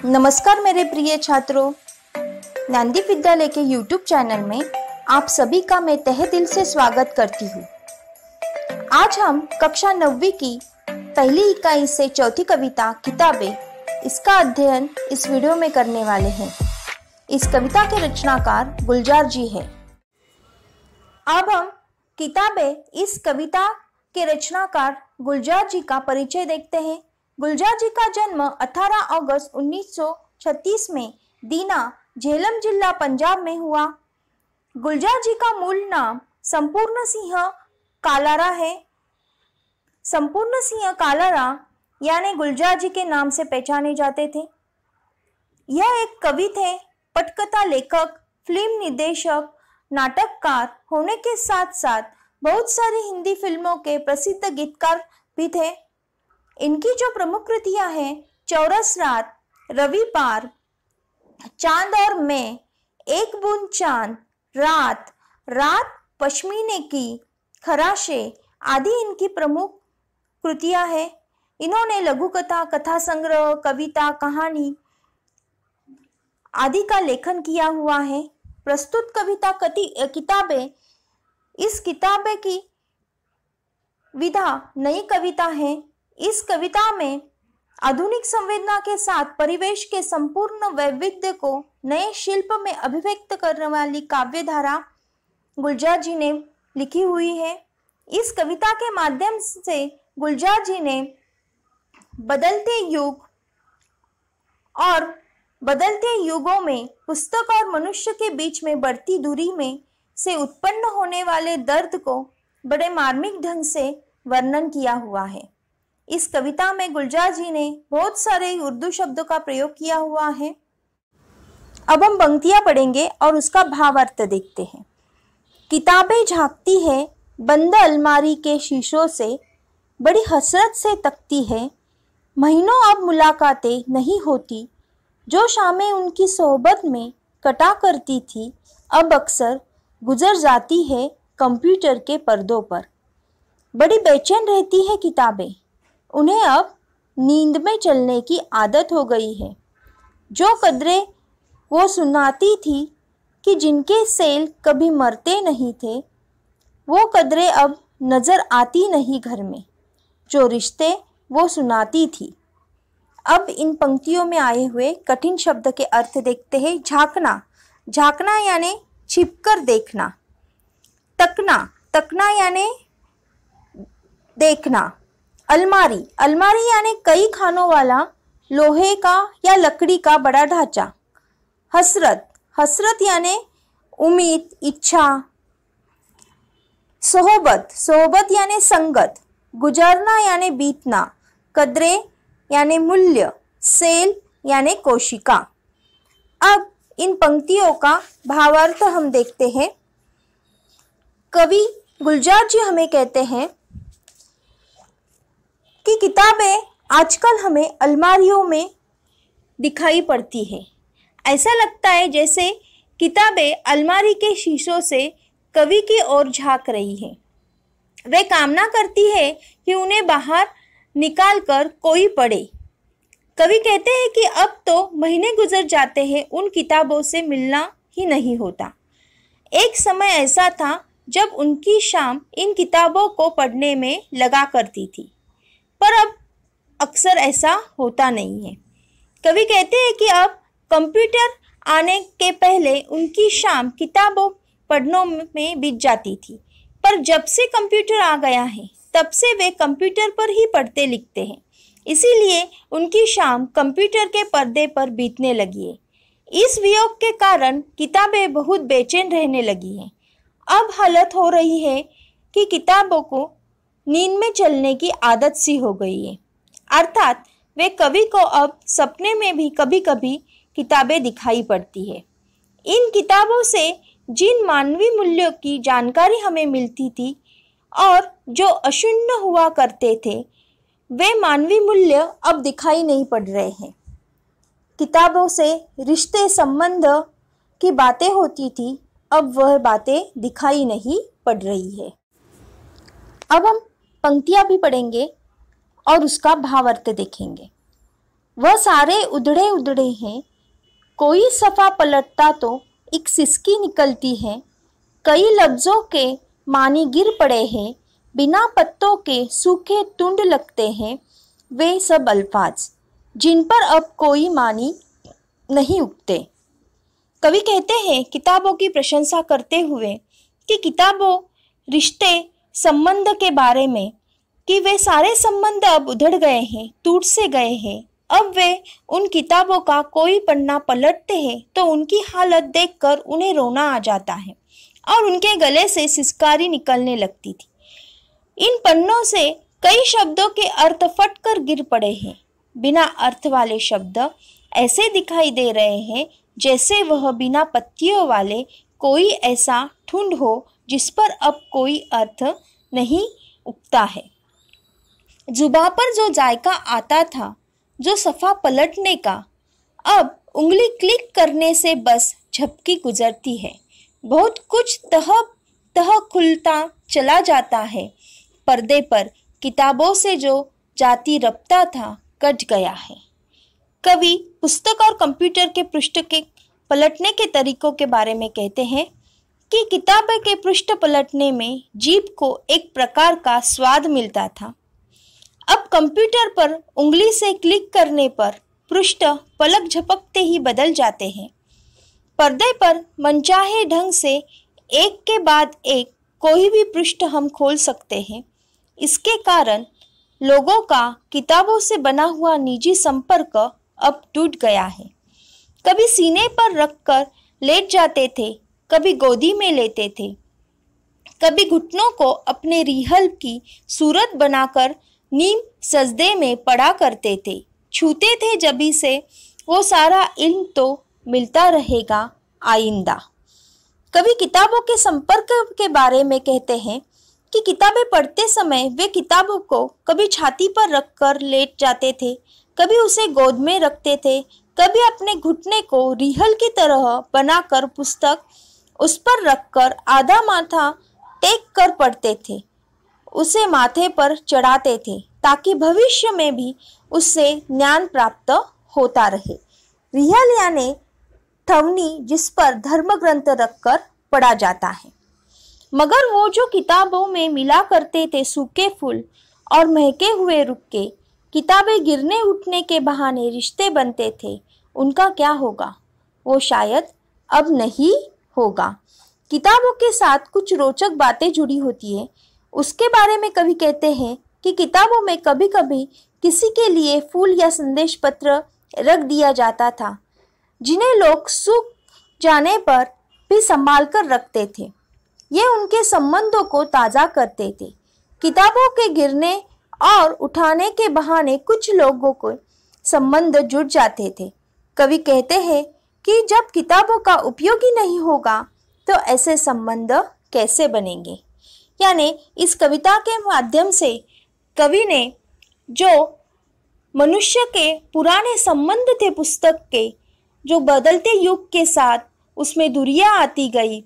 नमस्कार मेरे प्रिय छात्रों, ज्ञानदीप विद्यालय के YouTube चैनल में आप सभी का मैं तहे दिल से स्वागत करती हूँ। आज हम कक्षा 9वीं की पहली इकाई से चौथी कविता किताबें इसका अध्ययन इस वीडियो में करने वाले हैं। इस कविता के रचनाकार गुलजार जी हैं। अब हम किताबें इस कविता के रचनाकार गुलजार जी का परिचय देखते हैं। गुलजार जी का जन्म 18 अगस्त 1936 में दीना, झेलम जिला पंजाब में हुआ। गुलजार जी का मूल नाम संपूर्ण सिंह कालारा है। संपूर्ण सिंह कालारा यानी गुलजार जी के नाम से पहचाने जाते थे। यह एक कवि थे, पटकथा लेखक, फिल्म निर्देशक, नाटककार होने के साथ साथ बहुत सारी हिंदी फिल्मों के प्रसिद्ध गीतकार भी थे। इनकी जो प्रमुख कृतियां हैं चौरस रात, रवि पार, चांद और मैं, एक बूंद चांद, रात, रात पश्मीने की, खराशे आदि इनकी प्रमुख कृतियां हैं। इन्होंने लघु कथा, कथा संग्रह, कविता, कहानी आदि का लेखन किया हुआ है। प्रस्तुत कविता किताबें इस किताबें की विधा नई कविता है। इस कविता में आधुनिक संवेदना के साथ परिवेश के संपूर्ण वैविध्य को नए शिल्प में अभिव्यक्त करने वाली काव्य धारा गुलजार जी ने लिखी हुई है। इस कविता के माध्यम से गुलजार जी ने बदलते युग और बदलते युगों में पुस्तक और मनुष्य के बीच में बढ़ती दूरी में से उत्पन्न होने वाले दर्द को बड़े मार्मिक ढंग से वर्णन किया हुआ है। इस कविता में गुलजार जी ने बहुत सारे उर्दू शब्दों का प्रयोग किया हुआ है। अब हम पंक्तियां पढ़ेंगे और उसका भावार्थ देखते हैं। किताबें झांकती है बंद अलमारी के शीशों से, बड़ी हसरत से तकती है, महीनों अब मुलाकातें नहीं होती, जो शामें उनकी सोहबत में कटा करती थी अब अक्सर गुजर जाती है कंप्यूटर के पर्दों पर। बड़ी बेचैन रहती है किताबें, उन्हें अब नींद में चलने की आदत हो गई है। जो कदरें वो सुनाती थी कि जिनके सेल कभी मरते नहीं थे, वो कदरें अब नज़र आती नहीं घर में, जो रिश्ते वो सुनाती थी। अब इन पंक्तियों में आए हुए कठिन शब्द के अर्थ देखते हैं। झांकना, झांकना यानी छिपकर देखना। तकना, तकना यानी देखना। अलमारी, अलमारी यानी कई खानों वाला लोहे का या लकड़ी का बड़ा ढांचा। हसरत, हसरत यानी उम्मीद, इच्छा। सोहबत, सोहबत यानी संगत। गुजरना यानी बीतना। कदरे यानी मूल्य। सेल यानी कोशिका। अब इन पंक्तियों का भावार्थ हम देखते हैं। कवि गुलजार जी हमें कहते हैं कि किताबें आजकल हमें अलमारियों में दिखाई पड़ती है। ऐसा लगता है जैसे किताबें अलमारी के शीशों से कवि की ओर झांक रही है। वे कामना करती है कि उन्हें बाहर निकालकर कोई पढ़े। कवि कहते हैं कि अब तो महीने गुजर जाते हैं, उन किताबों से मिलना ही नहीं होता। एक समय ऐसा था जब उनकी शाम इन किताबों को पढ़ने में लगा करती थी, पर अब अक्सर ऐसा होता नहीं है। कवि कहते हैं कि अब कंप्यूटर आने के पहले उनकी शाम किताबों पढ़ने में बीत जाती थी, पर जब से कंप्यूटर आ गया है तब से वे कंप्यूटर पर ही पढ़ते लिखते हैं। इसीलिए उनकी शाम कंप्यूटर के पर्दे पर बीतने लगी है। इस वियोग के कारण किताबें बहुत बेचैन रहने लगी हैं। अब हालत हो रही है कि किताबों को नींद में चलने की आदत सी हो गई है, अर्थात वे कवि को अब सपने में भी कभी कभी किताबें दिखाई पड़ती है। इन किताबों से जिन मानवीय मूल्यों की जानकारी हमें मिलती थी और जो अशून्य हुआ करते थे, वे मानवीय मूल्य अब दिखाई नहीं पड़ रहे हैं। किताबों से रिश्ते संबंध की बातें होती थी, अब वह बातें दिखाई नहीं पड़ रही है। अब हम पंक्तियां भी पढ़ेंगे और उसका भावार्थ देखेंगे। वह सारे उधड़े उधड़े हैं, कोई सफ़ा पलटता तो एक सिसकी निकलती है। कई लफ्ज़ों के मानी गिर पड़े हैं, बिना पत्तों के सूखे तुंड लगते हैं वे सब अल्फाज, जिन पर अब कोई मानी नहीं उगते। कवि कहते हैं किताबों की प्रशंसा करते हुए कि किताबों, रिश्ते, संबंध के बारे में कि वे सारे संबंध अब उधड़ गए हैं, टूट से गए हैं। अब वे उन किताबों का कोई पन्ना पलटते हैं तो उनकी हालत देखकर उन्हें रोना आ जाता है और उनके गले से सिसकारी निकलने लगती थी। इन पन्नों से कई शब्दों के अर्थ फटकर गिर पड़े हैं। बिना अर्थ वाले शब्द ऐसे दिखाई दे रहे हैं जैसे वह बिना पत्तियों वाले कोई ऐसा ठुंड हो जिस पर अब कोई अर्थ नहीं उगता है। जुबां पर जो जायका आता था, जो सफ़ा पलटने का, अब उंगली क्लिक करने से बस झपकी गुजरती है। बहुत कुछ तह तह खुलता चला जाता है। पर्दे पर किताबों से जो जाती रब्ता था कट गया है। कवि पुस्तक और कंप्यूटर के पृष्ठ के पलटने के तरीकों के बारे में कहते हैं कि किताबें के पृष्ठ पलटने में जीभ को एक प्रकार का स्वाद मिलता था। अब कंप्यूटर पर उंगली से क्लिक करने पर पृष्ठ पलक झपकते ही बदल जाते हैं। पर्दे पर मनचाहे ढंग से एक के बाद एक कोई भी पृष्ठ हम खोल सकते हैं। इसके कारण लोगों का किताबों से बना हुआ निजी संपर्क अब टूट गया है। कभी सीने पर रखकर लेट जाते थे, कभी गोदी में लेते थे, कभी घुटनों को अपने रिहल की सूरत बनाकर नीम सजदे में पड़ा करते थे। छूते थे जबी से वो सारा इल्म तो मिलता रहेगा आइंदा। कभी किताबों के संपर्क के बारे में कहते हैं कि किताबें पढ़ते समय वे किताबों को कभी छाती पर रखकर लेट जाते थे, कभी उसे गोद में रखते थे, कभी अपने घुटने को रिहल की तरह बनाकर पुस्तक उस पर रखकर आधा माथा टेक कर पढ़ते थे, उसे माथे पर चढ़ाते थे ताकि भविष्य में भी उससे ज्ञान प्राप्त होता रहे। रिहल यानी थवनी जिस पर धर्म ग्रंथ रखकर पढ़ा जाता है। मगर वो जो किताबों में मिला करते थे सूखे फूल और महके हुए रुक्के, किताबें गिरने उठने के बहाने रिश्ते बनते थे, उनका क्या होगा? वो शायद अब नहीं होगा। किताबों के साथ कुछ रोचक बातें जुड़ी होती है। उसके बारे में कवि कहते हैं कि किताबों में कभी कभी किसी के लिए फूल या संदेश पत्र रख दिया जाता था, जिन्हें लोग सूख जाने पर भी संभाल कर रखते थे। ये उनके संबंधों को ताज़ा करते थे। किताबों के गिरने और उठाने के बहाने कुछ लोगों को संबंध जुड़ जाते थे। कवि कहते हैं कि जब किताबों का उपयोग ही नहीं होगा तो ऐसे संबंध कैसे बनेंगे। यानी इस कविता के माध्यम से कवि ने जो मनुष्य के पुराने संबंध थे पुस्तक के, जो बदलते युग के साथ उसमें दूरियां आती गई,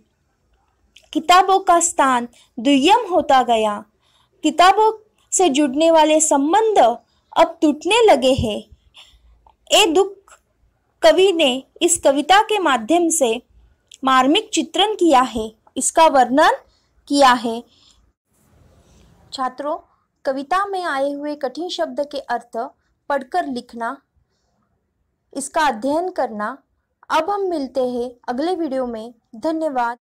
किताबों का स्थान दुर्गम होता गया, किताबों से जुड़ने वाले संबंध अब टूटने लगे हैं, ये दुख कवि ने इस कविता के माध्यम से मार्मिक चित्रण किया है, इसका वर्णन किया है। छात्रों, कविता में आए हुए कठिन शब्द के अर्थ पढ़कर लिखना, इसका अध्ययन करना। अब हम मिलते हैं अगले वीडियो में। धन्यवाद।